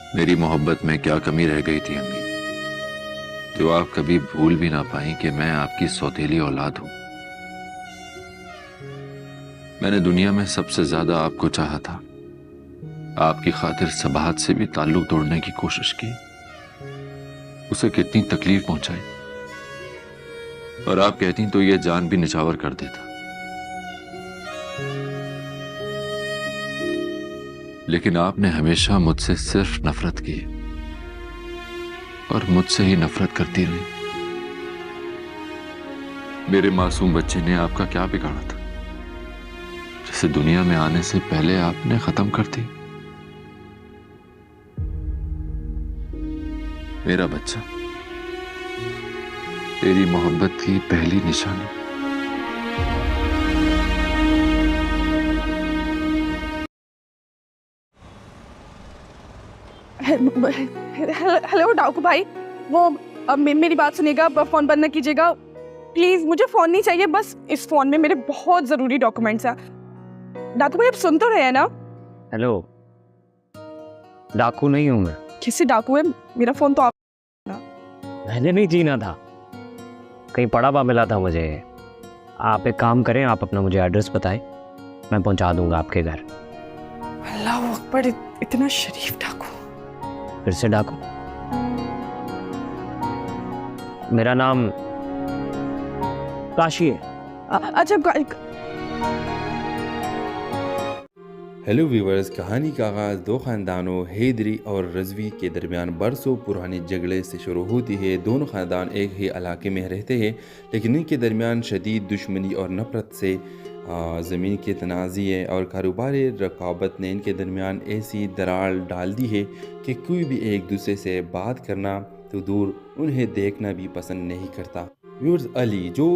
मेरी मोहब्बत में क्या कमी रह गई थी अम्मी, जो आप कभी भूल भी ना पाई कि मैं आपकी सौतेली औलाद हूं। मैंने दुनिया में सबसे ज्यादा आपको चाहा था। आपकी खातिर सबाहत से भी ताल्लुक तोड़ने की कोशिश की, उसे कितनी तकलीफ पहुंचाई, और आप कहती तो ये जान भी निछावर कर देता। लेकिन आपने हमेशा मुझसे सिर्फ नफरत की और मुझसे ही नफरत करती रही। मेरे मासूम बच्चे ने आपका क्या बिगाड़ा था, जिसे दुनिया में आने से पहले आपने खत्म कर दी। मेरा बच्चा, तेरी मोहब्बत की पहली निशानी। हेलो डाकू भाई, वो अब मेरी बात सुनिएगा, फोन बंद न कीजिएगा प्लीज। मुझे फोन नहीं चाहिए, बस इस फोन में मेरे बहुत जरूरी डॉक्यूमेंट्स हैं। डाकू भाई आप सुन तो रहे हैं ना? हेलो, डाकू नहीं हूँ मैं। किसी डाकू है? मेरा फोन तो आप मैंने नहीं छीना था, कहीं पड़ा हुआ मिला था मुझे। आप एक काम करें, आप अपना मुझे एड्रेस बताएं, मैं पहुंचा दूंगा आपके घर। अल्लाह अकबर, इतना शरीफ डाकू। फिर से डाकू? मेरा नाम काशी है। अच्छा हेलो व्यूवर्स, कहानी का आगाज़ दो ख़ानदानों हैदरी और रज़वी के दरमियान बरसों पुराने झगड़े से शुरू होती है। दोनों ख़ानदान एक ही इलाके में रहते हैं, लेकिन इनके दरमियान शदीद दुश्मनी और नफ़रत से ज़मीन के तनाज़े और कारोबारी रकाबत ने इनके दरमियान ऐसी दरार डाल दी है कि कोई भी एक दूसरे से बात करना तो दूर, उन्हें देखना भी पसंद नहीं करता। व्यूअर्स, अली जो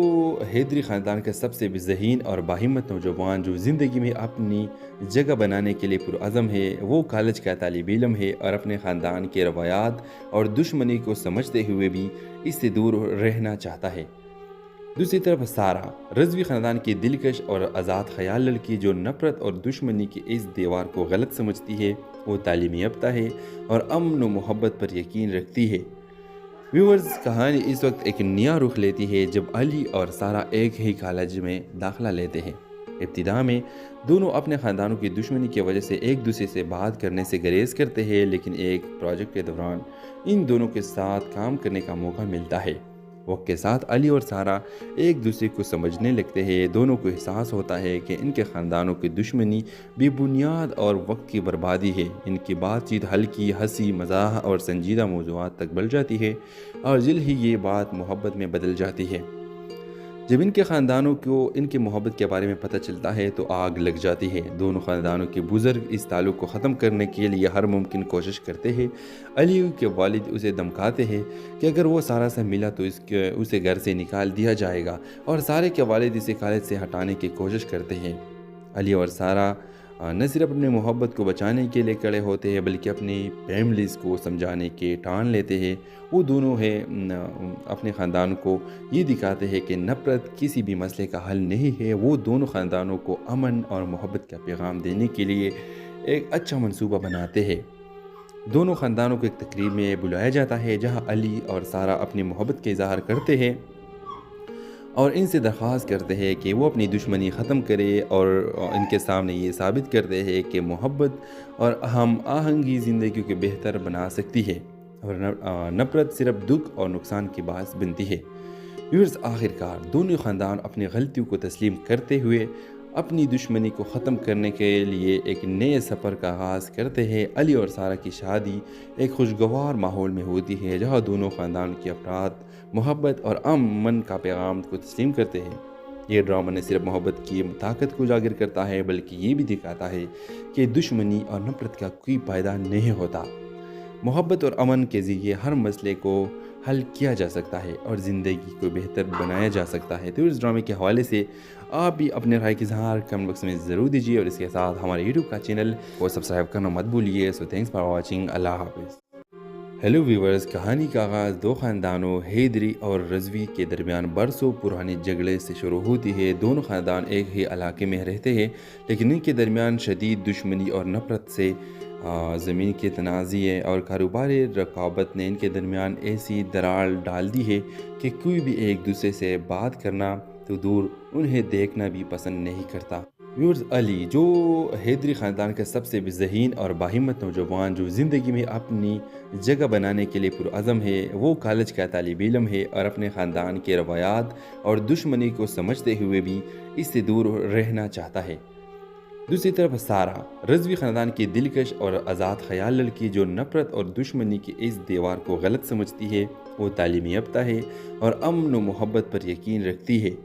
हैदरी ख़ानदान का सबसे ज़हीन और बाहिम्मत नौजवान जो ज़िंदगी में अपनी जगह बनाने के लिए पुरअज़म है, वो कॉलेज का तालिब इल्म है और अपने ख़ानदान के रवायात और दुश्मनी को समझते हुए भी इससे दूर रहना चाहता है। दूसरी तरफ सारा, रज़वी ख़ानदान की दिलकश और आज़ाद ख़याल लड़की जो नफ़रत और दुश्मनी की इस दीवार को गलत समझती है। वो तालीम याफ्ता है और अमन व मोहब्बत पर यकीन रखती है। व्यूअर्स, कहानी इस वक्त एक नया रुख लेती है जब अली और सारा एक ही कॉलेज में दाखिला लेते हैं। इब्तिदा में दोनों अपने ख़ानदानों की दुश्मनी की वजह से एक दूसरे से बात करने से गुरेज करते हैं, लेकिन एक प्रोजेक्ट के दौरान इन दोनों के साथ काम करने का मौका मिलता है। वक्त के साथ अली और सारा एक दूसरे को समझने लगते हैं। दोनों को एहसास होता है कि इनके ख़ानदानों की दुश्मनी बेबुनियाद और वक्त की बर्बादी है। इनकी बातचीत हल्की, हंसी मजाक और संजीदा मौज़ूआत तक बढ़ जाती है और जल्द ही ये बात मोहब्बत में बदल जाती है। जब इनके ख़ानदानों को इनकी मोहब्बत के बारे में पता चलता है तो आग लग जाती है। दोनों ख़ानदानों के बुज़ुर्ग इस ताल्लुक़ को ख़त्म करने के लिए हर मुमकिन कोशिश करते हैं। अली के वालिद उसे धमकाते हैं कि अगर वो सारा से मिला तो उसे घर से निकाल दिया जाएगा, और सारे के वालिद इसे कॉलेज से हटाने की कोशिश करते हैं। अली और सारा न सिर्फ अपनी मोहब्बत को बचाने के लिए खड़े होते हैं, बल्कि अपनी फैमिलीज़ को समझाने के ठान लेते हैं। वो दोनों अपने ख़ानदान को ये दिखाते हैं कि नफ़रत किसी भी मसले का हल नहीं है। वो दोनों ख़ानदानों को अमन और मोहब्बत का पैगाम देने के लिए एक अच्छा मंसूबा बनाते हैं। दोनों ख़ानदानों को एक तकरीब में बुलाया जाता है जहाँ अली और सारा अपनी मोहब्बत का इज़हार करते हैं और इनसे दरख्वास्त करते हैं कि वो अपनी दुश्मनी ख़त्म करे और इनके सामने ये साबित करते हैं कि मोहब्बत और हम आहंगी ज़िंदगी को बेहतर बना सकती है और नफ़रत सिर्फ दुख और नुकसान की बात बनती है। व्यूअर्स, आखिरकार दोनों ख़ानदान अपनी गलतियों को तस्लीम करते हुए अपनी दुश्मनी को ख़त्म करने के लिए एक नए सफ़र का आगाज़ करते हैं। अली और सारा की शादी एक खुशगवार माहौल में होती है जहाँ दोनों ख़ानदान के अफराद मोहब्बत और अमन का पैगाम को तस्लीम करते हैं। ये ड्रामा न सिर्फ मोहब्बत की ताकत को उजागर करता है, बल्कि ये भी दिखाता है कि दुश्मनी और नफ़रत का कोई फ़ायदा नहीं होता। मोहब्बत और अमन के ज़रिए हर मसले को हल किया जा सकता है और ज़िंदगी को बेहतर बनाया जा सकता है। तो इस ड्रामे के हवाले से आप भी अपने राय के इज़हार कमेंट बॉक्स में ज़रूर दीजिए और इसके साथ हमारे यूट्यूब का चैनल को सब्सक्राइब करना मत भूलिए। So thanks for watching. अल्लाह हाफ़िज़। हेलो व्यूवर्स, कहानी का आगाज़ दो ख़ानदानों हैदरी और रज़वी के दरमियान बरसों पुराने झगड़े से शुरू होती है। दोनों ख़ानदान एक ही इलाके में रहते हैं, लेकिन इनके दरमियान शदीद दुश्मनी और नफ़रत से ज़मीन के तनाज़े और कारोबारी रकाबत ने इनके दरमियान ऐसी दरार डाल दी है कि कोई भी एक दूसरे से बात करना तो दूर उन्हें देखना भी पसंद नहीं करता। व्यूअर्स, अली जो हैदरी ख़ानदान का सबसे ज़हीन और बाहिम्मत नौजवान जो ज़िंदगी में अपनी जगह बनाने के लिए पुरअज़म है, वो कॉलेज का तालिब इल्म है और अपने ख़ानदान के रवायात और दुश्मनी को समझते हुए भी इससे दूर रहना चाहता है। दूसरी तरफ सारा रज़वी ख़ानदान की दिलकश और आज़ाद ख़याल लड़की जो नफ़रत और दुश्मनी की इस दीवार को गलत समझती है, वो तालीमी याफ्ता है और अमन व मोहब्बत पर यकीन रखती है।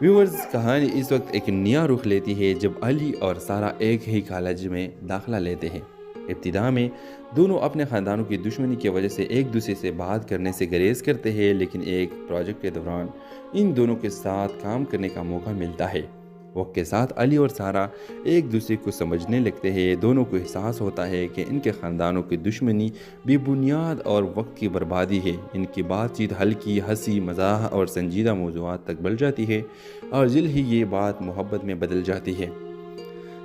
व्यूअर्स, कहानी इस वक्त एक नया रुख लेती है जब अली और सारा एक ही कॉलेज में दाखिला लेते हैं। इब्तिदा में दोनों अपने ख़ानदानों की दुश्मनी की वजह से एक दूसरे से बात करने से गुरेज करते हैं, लेकिन एक प्रोजेक्ट के दौरान इन दोनों के साथ काम करने का मौका मिलता है। वक्त के साथ अली और सारा एक दूसरे को समझने लगते हैं। दोनों को एहसास होता है कि इनके ख़ानदानों की दुश्मनी बेबुनियाद और वक्त की बर्बादी है। इनकी बातचीत हल्की, हंसी मज़ाक और संजीदा मौज़ूआत तक बढ़ जाती है और जल्द ही ये बात मोहब्बत में बदल जाती है।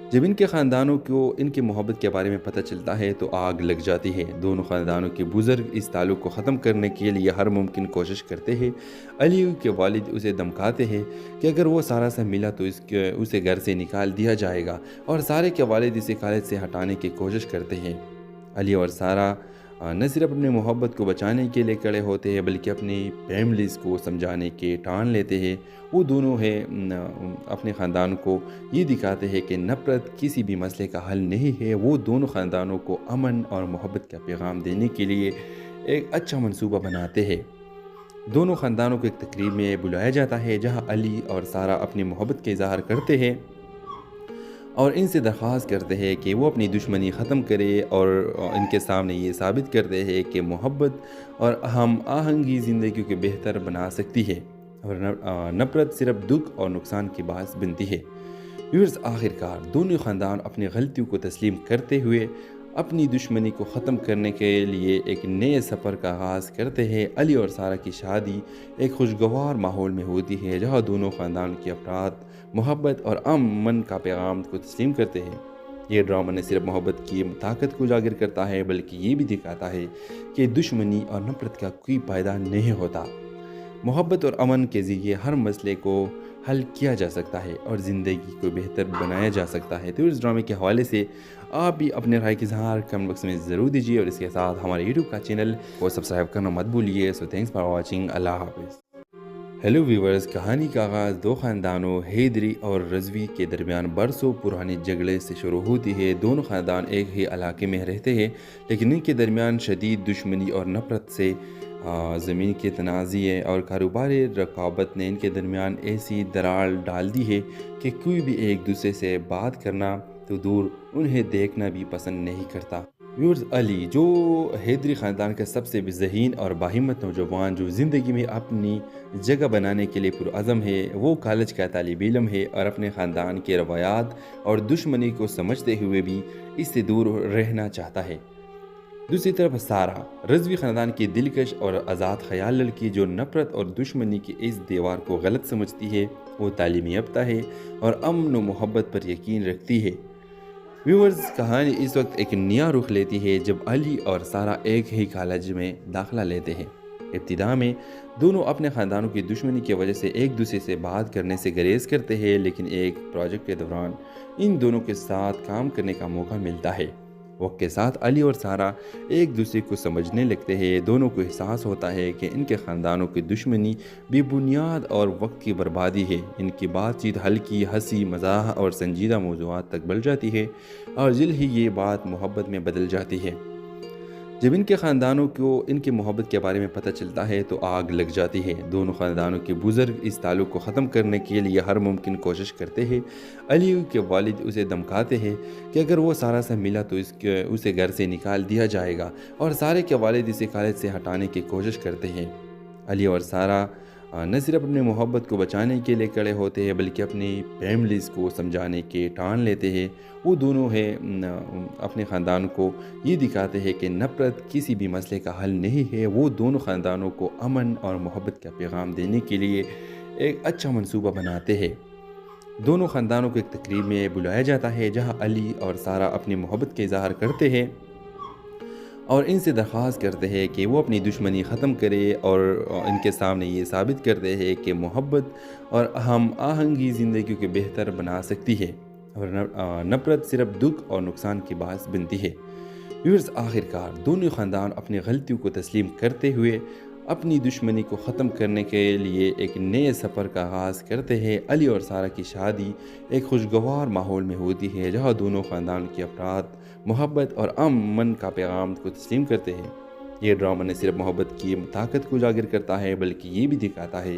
जब इनके ख़ानदानों को इनकी मोहब्बत के बारे में पता चलता है तो आग लग जाती है। दोनों ख़ानदानों के बुज़ुर्ग इस ताल्लुक़ को ख़त्म करने के लिए हर मुमकिन कोशिश करते हैं। अली के वालिद उसे धमकाते हैं कि अगर वो सारा से मिला तो उसे घर से निकाल दिया जाएगा और सारे के वालिद इसे कॉलेज से हटाने की कोशिश करते हैं। अली और सारा न सिर्फ अपनी मोहब्बत को बचाने के लिए खड़े होते हैं बल्कि अपनी फैमिलीज़ को समझाने के ठान लेते हैं। वो दोनों अपने ख़ानदान को ये दिखाते हैं कि नफ़रत किसी भी मसले का हल नहीं है। वो दोनों ख़ानदानों को अमन और मोहब्बत का पैगाम देने के लिए एक अच्छा मंसूबा बनाते हैं। दोनों ख़ानदानों को एक तकरीब में बुलाया जाता है जहाँ अली और सारा अपनी मोहब्बत का इज़हार करते हैं और इनसे दरख्वास्त करते हैं कि वो अपनी दुश्मनी ख़त्म करे और इनके सामने ये साबित करते हैं कि मोहब्बत और हम आहंगी ज़िंदगी को बेहतर बना सकती है और नफ़रत सिर्फ दुख और नुकसान की बात बनती है। व्यूअर्स, आखिरकार दोनों ख़ानदान अपनी गलतियों को तस्लीम करते हुए अपनी दुश्मनी को ख़त्म करने के लिए एक नए सफ़र का आगाज़ करते हैं। अली और सारा की शादी एक खुशगवार माहौल में होती है जहाँ दोनों ख़ानदान के अफराद मोहब्बत और अमन का पैगाम को तस्लीम करते हैं। ये ड्रामा न सिर्फ मोहब्बत की ताकत को उजागर करता है बल्कि ये भी दिखाता है कि दुश्मनी और नफ़रत का कोई फ़ायदा नहीं होता। मोहब्बत और अमन के ज़रिए हर मसले को हल किया जा सकता है और ज़िंदगी को बेहतर बनाया जा सकता है। तो इस ड्रामे के हवाले से आप भी अपने राय के इज़हार कमेंट बॉक्स में ज़रूर दीजिए और इसके साथ हमारे यूट्यूब का चैनल को सब्सक्राइब करना मत भूलिए। So thanks for watching. अल्लाह हाफ़िज़। हेलो व्यूवर्स, कहानी का आगाज़ दो ख़ानदानों हैदरी और रज़वी के दरमियान बरसों पुराने झगड़े से शुरू होती है। दोनों ख़ानदान एक ही इलाके में रहते हैं लेकिन इनके दरमियान शदीद दुश्मनी और नफ़रत से ज़मीन के तनाज़े और कारोबारी रकाबत ने इनके दरमियान ऐसी दरार डाल दी है कि कोई भी एक दूसरे से बात करना तो दूर उन्हें देखना भी पसंद नहीं करता। व्यूअर्स, अली जो हैदरी ख़ानदान का सबसे ज़हीन और बाहिम्मत नौजवान जो ज़िंदगी में अपनी जगह बनाने के लिए पुरअज़म है, वो कॉलेज का तालिब इल्म है और अपने ख़ानदान के रवायात और दुश्मनी को समझते हुए भी इससे दूर रहना चाहता है। दूसरी तरफ सारा रज़वी ख़ानदान की दिलकश और आज़ाद ख़याल लड़की जो नफ़रत और दुश्मनी की इस दीवार को गलत समझती है, वो तालीमी याफ्ता है और अमन व मोहब्बत पर यकीन रखती है। व्यूअर्स, कहानी इस वक्त एक नया रुख लेती है जब अली और सारा एक ही कॉलेज में दाखिला लेते हैं। इब्तिदा में दोनों अपने ख़ानदानों की दुश्मनी की वजह से एक दूसरे से बात करने से गुरेज करते हैं, लेकिन एक प्रोजेक्ट के दौरान इन दोनों के साथ काम करने का मौका मिलता है। वक्त के साथ अली और सारा एक दूसरे को समझने लगते हैं। दोनों को एहसास होता है कि इनके ख़ानदानों की दुश्मनी बेबुनियाद और वक्त की बर्बादी है। इनकी बातचीत हल्की, हंसी मज़ाक और संजीदा मौज़ूआत तक बढ़ जाती है और जल्द ही ये बात मोहब्बत में बदल जाती है। जब इनके ख़ानदानों को इनकी मोहब्बत के बारे में पता चलता है तो आग लग जाती है। दोनों ख़ानदानों के बुज़ुर्ग इस ताल्लुक़ को ख़त्म करने के लिए हर मुमकिन कोशिश करते हैं। अली के वालिद उसे धमकाते हैं कि अगर वो सारा से मिला तो उसे घर से निकाल दिया जाएगा और सारे के वालिद इसे कॉलेज से हटाने की कोशिश करते हैं। अली और सारा न सिर्फ अपनी मोहब्बत को बचाने के लिए खड़े होते हैं बल्कि अपनी फैमिलीज़ को समझाने के ठान लेते हैं। वो दोनों अपने ख़ानदान को ये दिखाते हैं कि नफ़रत किसी भी मसले का हल नहीं है। वो दोनों ख़ानदानों को अमन और मोहब्बत का पैगाम देने के लिए एक अच्छा मंसूबा बनाते हैं। دونوں خاندانوں کو ایک تقریب میں بلایا جاتا ہے جہاں علی اور سارہ اپنی محبت کا اظہار کرتے ہیں اور ان سے درخواست کرتے ہیں کہ وہ اپنی دشمنی ختم کرے اور ان کے سامنے یہ ثابت کرتے ہیں کہ محبت اور ہم آہنگی زندگی کو بہتر بنا سکتی ہے اور نفرت صرف دکھ اور نقصان کی باعث بنتی ہے۔ ویورز، آخر کار دونوں خاندان اپنی غلطیوں کو تسلیم کرتے ہوئے اپنی دشمنی کو ختم کرنے کے لیے ایک نئے سفر کا آغاز کرتے ہیں۔ علی اور سارہ کی شادی ایک خوشگوار ماحول میں ہوتی ہے جہاں دونوں خاندان کے افراد محبت اور امن کا پیغام کو تسلیم کرتے ہیں۔ یہ ڈرامہ نہ صرف محبت کی طاقت کو اجاگر کرتا ہے بلکہ یہ بھی دکھاتا ہے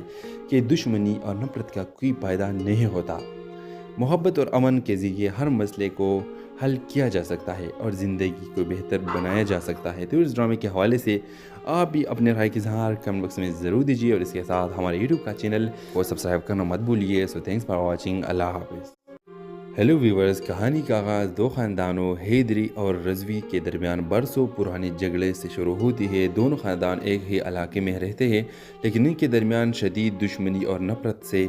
کہ دشمنی اور نفرت کا کوئی فائدہ نہیں ہوتا۔ محبت اور امن کے ذریعے ہر مسئلے کو حل کیا جا سکتا ہے اور زندگی کو بہتر بنایا جا سکتا ہے۔ تو اس ڈرامے کے حوالے سے آپ بھی اپنے رائے کا اظہار کمنٹ باکس میں ضرور دیجیے اور اس کے ساتھ ہمارے یوٹیوب کا چینل کو سبسکرائب کرنا مت بھولیے۔ سو تھینکس فار واچنگ۔ اللہ حافظ۔ ہیلو ویورز، کہانی کا آغاز دو خاندانوں حیدری اور رضوی کے درمیان برسوں پرانے جھگڑے سے شروع ہوتی ہے۔ دونوں خاندان ایک ہی علاقے میں رہتے ہیں لیکن ان کے درمیان شدید دشمنی اور نفرت سے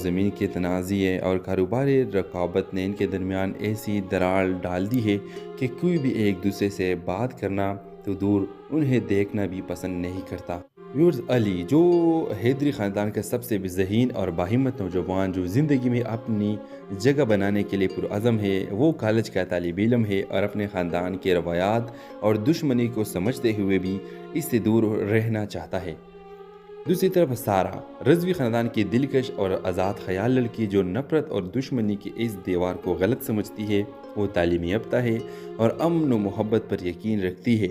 زمین کے تنازع اور کاروباری رقابت نے ان کے درمیان ایسی دراڑ ڈال دی ہے کہ کوئی بھی ایک دوسرے سے بات کرنا تو دور انہیں دیکھنا بھی پسند نہیں کرتا۔ ویورز، علی جو حیدری خاندان کا سب سے ذہین اور باہمت نوجوان جو زندگی میں اپنی جگہ بنانے کے لیے پرعزم ہے، وہ کالج کا طالب علم ہے اور اپنے خاندان کے روایات اور دشمنی کو سمجھتے ہوئے بھی اس سے دور رہنا چاہتا ہے۔ دوسری طرف سارہ، رضوی خاندان کی دلکش اور آزاد خیال لڑکی جو نفرت اور دشمنی کی اس دیوار کو غلط سمجھتی ہے، وہ تعلیم یافتہ ہے اور امن و محبت پر یقین رکھتی ہے۔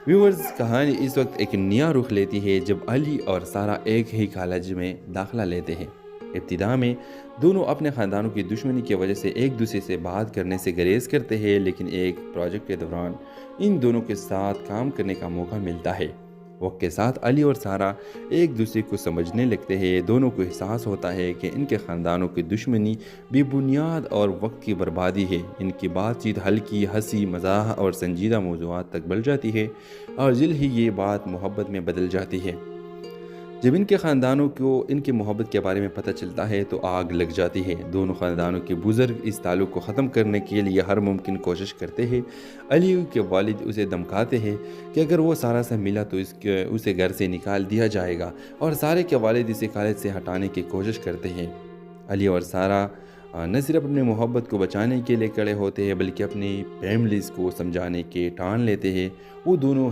ویورز، کہانی اس وقت ایک نیا رخ لیتی ہے جب علی اور سارہ ایک ہی کالج میں داخلہ لیتے ہیں۔ ابتدا میں دونوں اپنے خاندانوں کی دشمنی کی وجہ سے ایک دوسرے سے بات کرنے سے گریز کرتے ہیں، لیکن ایک پروجیکٹ کے دوران ان دونوں کے ساتھ کام کرنے کا موقع ملتا ہے۔ وقت کے ساتھ علی اور سارہ ایک دوسرے کو سمجھنے لگتے ہیں۔ دونوں کو احساس ہوتا ہے کہ ان کے خاندانوں کی دشمنی بے بنیاد اور وقت کی بربادی ہے۔ ان کی بات چیت ہلکی، ہنسی مزاح اور سنجیدہ موضوعات تک بڑھ جاتی ہے اور جلد ہی یہ بات محبت میں بدل جاتی ہے۔ جب ان کے خاندانوں کو ان کی محبت کے بارے میں پتہ چلتا ہے تو آگ لگ جاتی ہے۔ دونوں خاندانوں کے بزرگ اس تعلق کو ختم کرنے کے لیے ہر ممکن کوشش کرتے ہیں۔ علی کے والد اسے دھمکاتے ہیں کہ اگر وہ سارہ سے ملا تو اسے گھر سے نکال دیا جائے گا اور سارہ کے والد اسے کالج سے ہٹانے کی کوشش کرتے ہیں۔ علی اور سارہ نہ صرف اپنی محبت کو بچانے کے لیے کھڑے ہوتے ہیں بلکہ اپنی فیملیز کو سمجھانے کے ٹان لیتے ہیں۔ وہ دونوں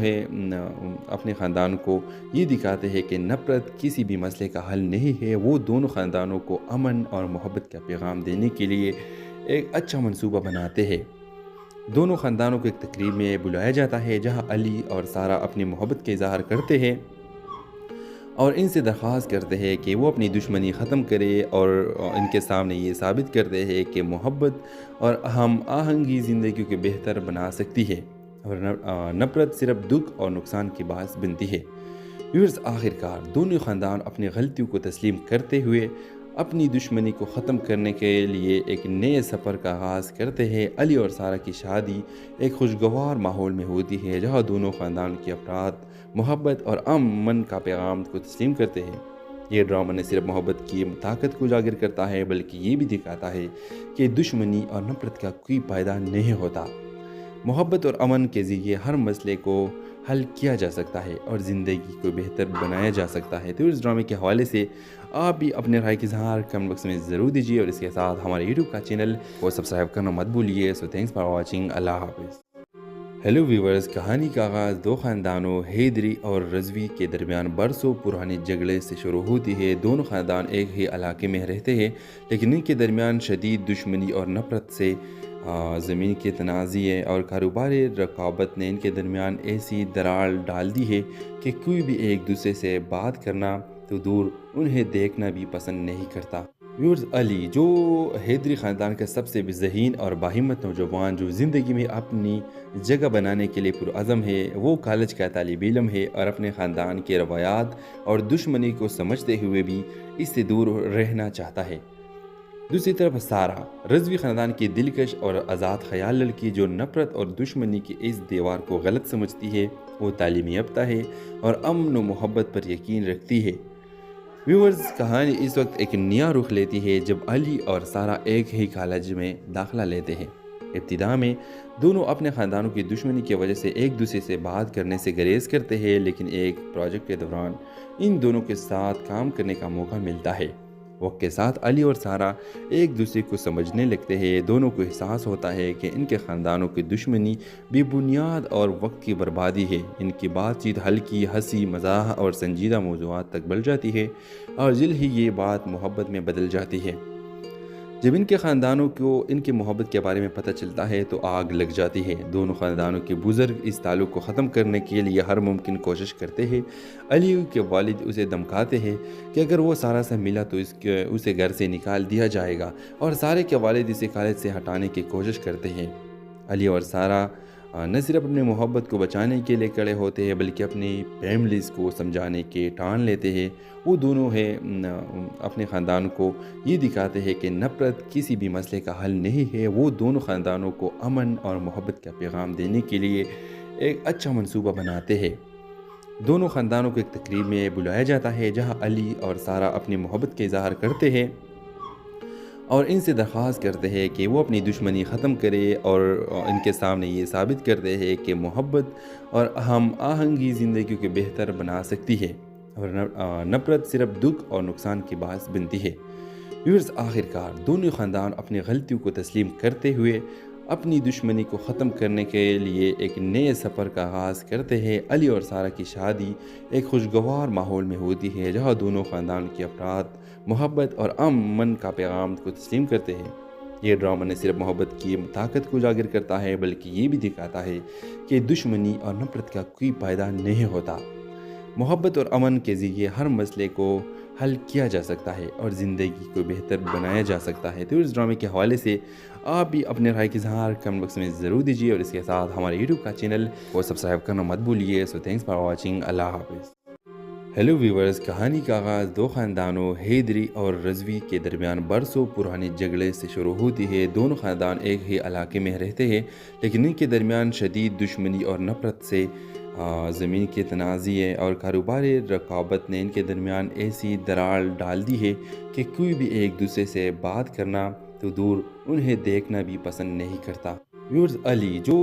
اپنے خاندان کو یہ دکھاتے ہیں کہ نفرت کسی بھی مسئلے کا حل نہیں ہے۔ وہ دونوں خاندانوں کو امن اور محبت کا پیغام دینے کے لیے ایک اچھا منصوبہ بناتے ہیں۔ دونوں خاندانوں کو ایک تقریب میں بلایا جاتا ہے جہاں علی اور سارہ اپنی محبت کا اظہار کرتے ہیں اور ان سے درخواست کرتے ہیں کہ وہ اپنی دشمنی ختم کرے اور ان کے سامنے یہ ثابت کرتے ہیں کہ محبت اور ہم آہنگی زندگی کو بہتر بنا سکتی ہے اور نفرت صرف دکھ اور نقصان کی باعث بنتی ہے۔ ویورز، آخر کار دونوں خاندان اپنی غلطیوں کو تسلیم کرتے ہوئے اپنی دشمنی کو ختم کرنے کے لیے ایک نئے سفر کا آغاز کرتے ہیں۔ علی اور سارہ کی شادی ایک خوشگوار ماحول میں ہوتی ہے جہاں دونوں خاندان کے افراد محبت اور امن کا پیغام کو تسلیم کرتے ہیں۔ یہ ڈرامہ نہ صرف محبت کی طاقت کو اجاگر کرتا ہے بلکہ یہ بھی دکھاتا ہے کہ دشمنی اور نفرت کا کوئی فائدہ نہیں ہوتا۔ محبت اور امن کے ذریعے ہر مسئلے کو حل کیا جا سکتا ہے اور زندگی کو بہتر بنایا جا سکتا ہے۔ تو اس ڈرامے کے حوالے سے آپ بھی اپنے رائے کا اظہار کمنٹ باکس میں ضرور دیجیے اور اس کے ساتھ ہمارے یوٹیوب کا چینل کو سبسکرائب کرنا مت بھولیے۔ سو تھینکس فار واچنگ۔ اللہ حافظ۔ ہیلو ویورز، کہانی کا آغاز دو خاندانوں حیدری اور رضوی کے درمیان برسوں پرانے جھگڑے سے شروع ہوتی ہے۔ دونوں خاندان ایک ہی علاقے میں رہتے ہیں لیکن ان کے درمیان شدید دشمنی اور نفرت سے زمین کے تنازع اور کاروباری رقابت نے ان کے درمیان ایسی دراڑ ڈال دی ہے کہ کوئی بھی ایک دوسرے سے بات کرنا تو دور انہیں دیکھنا بھی پسند نہیں کرتا۔ ویورز، علی جو حیدری خاندان کا سب سے ذہین اور باہمت نوجوان جو زندگی میں اپنی جگہ بنانے کے لیے پرعزم ہے، وہ کالج کا طالب علم ہے اور اپنے خاندان کے روایات اور دشمنی کو سمجھتے ہوئے بھی اس سے دور رہنا چاہتا ہے۔ دوسری طرف سارہ، رضوی خاندان کی دلکش اور آزاد خیال لڑکی جو نفرت اور دشمنی کی اس دیوار کو غلط سمجھتی ہے، وہ تعلیم یافتہ ہے اور امن و محبت پر یقین رکھتی ہے۔ व्यूअर्स, कहानी इस वक्त एक नया रुख लेती है जब अली और सारा एक ही कॉलेज में दाखिला लेते हैं। इब्तिदा में दोनों अपने ख़ानदानों की दुश्मनी की वजह से एक दूसरे से बात करने से गुरेज करते हैं, लेकिन एक प्रोजेक्ट के दौरान इन दोनों के साथ काम करने का मौका मिलता है। वक्त के साथ अली और सारा एक दूसरे को समझने लगते हैं। दोनों को एहसास होता है कि इनके ख़ानदानों की दुश्मनी बेबुनियाद और वक्त की बर्बादी है। इनकी बातचीत हल्की, हंसी मज़ाक और संजीदा मौज़ूआत तक बढ़ जाती है और जल्द ही ये बात मोहब्बत में बदल जाती है। जब इनके ख़ानदानों को इनकी मोहब्बत के बारे में पता चलता है तो आग लग जाती है। दोनों ख़ानदानों के बुज़ुर्ग इस ताल्लुक़ को ख़त्म करने के लिए हर मुमकिन कोशिश करते हैं। अली के वालिद उसे धमकाते हैं कि अगर वो सारा से मिला तो उसे घर से निकाल दिया जाएगा, और सारे के वालिद इसे कॉलेज से हटाने की कोशिश करते हैं। अली और सारा न सिर्फ अपनी मोहब्बत को बचाने के लिए खड़े होते हैं बल्कि अपनी फैमिलीज़ को समझाने के ठान लेते हैं। वो दोनों अपने ख़ानदान को ये दिखाते हैं कि नफ़रत किसी भी मसले का हल नहीं है। वो दोनों ख़ानदानों को अमन और मोहब्बत का पैगाम देने के लिए एक अच्छा मंसूबा बनाते हैं। दोनों ख़ानदानों को एक तकरीब में बुलाया जाता है जहाँ अली और सारा अपनी मोहब्बत का इज़हार करते हैं और इनसे दरख्वास्त करते हैं कि वो अपनी दुश्मनी ख़त्म करे और इनके सामने ये साबित करते हैं कि मोहब्बत और हम आहंगी ज़िंदगी को बेहतर बना सकती है और नफ़रत सिर्फ दुख और नुकसान की बात बनती है। व्यूअर्स, आखिरकार दोनों ख़ानदान अपनी गलतियों को तस्लीम करते हुए अपनी दुश्मनी को ख़त्म करने के लिए एक नए सफ़र का आगाज़ करते हैं। अली और सारा की शादी एक खुशगवार माहौल में होती है जहाँ दोनों ख़ानदान के अफराद मोहब्बत और अमन का पैगाम को तस्लीम करते हैं। ये ड्रामा न सिर्फ मोहब्बत की ताकत को उजागर करता है बल्कि ये भी दिखाता है कि दुश्मनी और नफ़रत का कोई फ़ायदा नहीं होता। मोहब्बत और अमन के ज़रिए हर मसले को हल किया जा सकता है और ज़िंदगी को बेहतर बनाया जा सकता है। तो इस ड्रामे के हवाले से आप भी अपने राय की इज़हार कमेंट बॉक्स में ज़रूर दीजिए और इसके साथ हमारे यूट्यूब का चैनल को सब्सक्राइब करना मत भूलिए। So thanks for watching. अल्लाह हाफ़िज़। हेलो व्यूवर्स, कहानी का आगाज़ दो ख़ानदानों हैदरी और रज़वी के दरमियान बरसों पुराने झगड़े से शुरू होती है। दोनों ख़ानदान एक ही इलाके में रहते हैं, लेकिन इनके दरमियान शदीद दुश्मनी और नफ़रत से ज़मीन के तनाज़े और कारोबारी रकाबत ने इनके दरमियान ऐसी दरार डाल दी है कि कोई भी एक दूसरे से बात करना तो दूर उन्हें देखना भी पसंद नहीं करता। व्यूअर्स, अली जो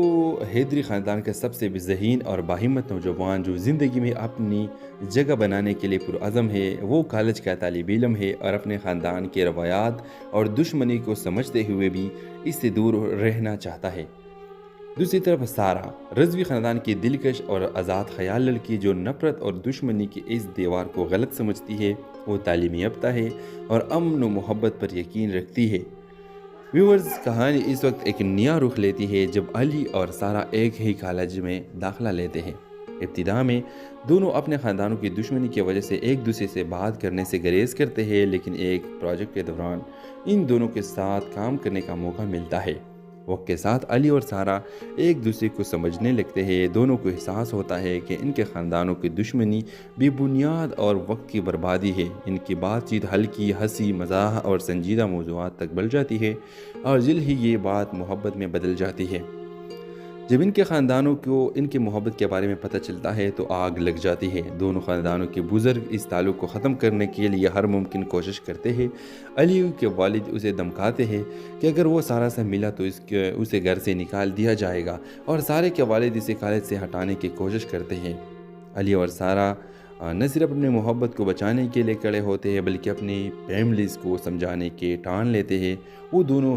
हैदरी ख़ानदान का सबसे ज़हीन और बाहिम्मत नौजवान जो ज़िंदगी में अपनी जगह बनाने के लिए पुरअज़म है, वो कॉलेज का तालिब इल्म है और अपने ख़ानदान के रवायात और दुश्मनी को समझते हुए भी इससे दूर रहना चाहता है। दूसरी तरफ सारा रज़वी ख़ानदान की दिलकश और आज़ाद ख़याल लड़की जो नफ़रत और दुश्मनी की इस दीवार को गलत समझती है, वो तालीमी याफ्ता है और अमन व मोहब्बत पर यकीन रखती है। व्यूअर्स, कहानी इस वक्त एक नया रुख लेती है जब अली और सारा एक ही कॉलेज में दाखिला लेते हैं। इब्तिदा में दोनों अपने ख़ानदानों की दुश्मनी की वजह से एक दूसरे से बात करने से गुरेज करते हैं, लेकिन एक प्रोजेक्ट के दौरान इन दोनों के साथ काम करने का मौका मिलता है। वक्त के साथ अली और सारा एक दूसरे को समझने लगते हैं। दोनों को एहसास होता है कि इनके ख़ानदानों की दुश्मनी बेबुनियाद और वक्त की बर्बादी है। इनकी बातचीत हल्की, हंसी मज़ाक और संजीदा मौज़ूआत तक बढ़ जाती है और जल्द ही ये बात मोहब्बत में बदल जाती है। जब इनके ख़ानदानों को इनकी मोहब्बत के बारे में पता चलता है तो आग लग जाती है। दोनों ख़ानदानों के बुज़ुर्ग इस ताल्लुक़ को ख़त्म करने के लिए हर मुमकिन कोशिश करते हैं। अली के वालिद उसे धमकाते हैं कि अगर वो सारा से मिला तो उसे घर से निकाल दिया जाएगा, और सारे के वालिद इसे कॉलेज से हटाने की कोशिश करते हैं। अली और सारा न सिर्फ अपनी मोहब्बत को बचाने के लिए खड़े होते हैं बल्कि अपनी फैमिलीज़ को समझाने के ठान लेते हैं। वो दोनों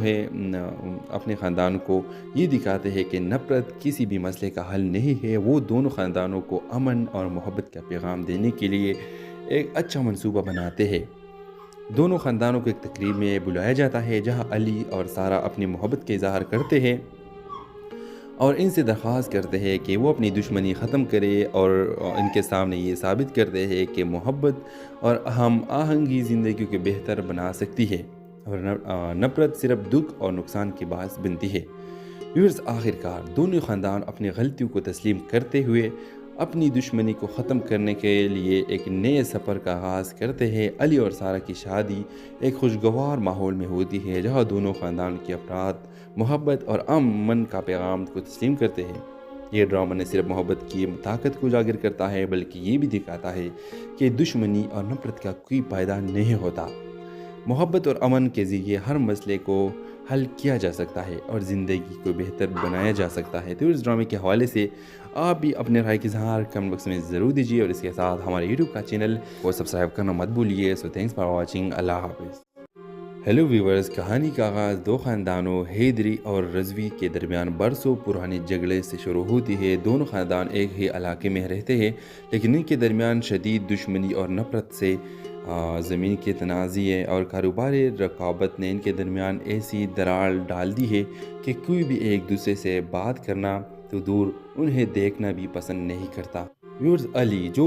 अपने ख़ानदान को ये दिखाते हैं कि नफ़रत किसी भी मसले का हल नहीं है। वो दोनों ख़ानदानों को अमन और मोहब्बत का पैगाम देने के लिए एक अच्छा मंसूबा बनाते हैं। दोनों ख़ानदानों को एक तकरीब में बुलाया जाता है जहाँ अली और सारा अपनी मोहब्बत का इज़हार करते हैं और इनसे दरख्वास्त करते हैं कि वो अपनी दुश्मनी ख़त्म करे और इनके सामने ये साबित करते हैं कि मोहब्बत और हम आहंगी ज़िंदगी को बेहतर बना सकती है और नफ़रत सिर्फ दुख और नुकसान की बात बनती है। व्यूअर्स, आखिरकार दोनों ख़ानदान अपनी गलतियों को तस्लीम करते हुए अपनी दुश्मनी को ख़त्म करने के लिए एक नए सफ़र का आगाज़ करते हैं। अली और सारा की शादी एक खुशगवार माहौल में होती है जहाँ दोनों ख़ानदान के अफराद मोहब्बत और अमन का पैगाम को तस्लीम करते हैं। یہ ڈرامہ نہ صرف محبت کی طاقت کو اجاگر کرتا ہے بلکہ یہ بھی دکھاتا ہے کہ دشمنی اور نفرت کا کوئی فائدہ نہیں ہوتا۔ محبت اور امن کے ذریعے ہر مسئلے کو حل کیا جا سکتا ہے اور زندگی کو بہتر بنایا جا سکتا ہے۔ تو اس ڈرامے کے حوالے سے آپ بھی اپنے رائے کی اظہار کمنٹ باکس میں ضرور دیجیے، اور اس کے ساتھ ہمارے یوٹیوب کا چینل کو سبسکرائب کرنا مت بھولیے۔ سو تھینکس فار واچنگ، اللہ حافظ۔ ہیلو ویورز، کہانی کا آغاز دو خاندانوں حیدری اور رضوی کے درمیان برسوں پرانے جھگڑے سے شروع ہوتی ہے۔ دونوں خاندان ایک ہی علاقے میں رہتے ہیں، لیکن ان کے درمیان شدید دشمنی اور نفرت سے زمین کے تنازع اور کاروباری رقابت نے ان کے درمیان ایسی دراڑ ڈال دی ہے کہ کوئی بھی ایک دوسرے سے بات کرنا تو دور انہیں دیکھنا بھی پسند نہیں کرتا۔ ویورز، علی جو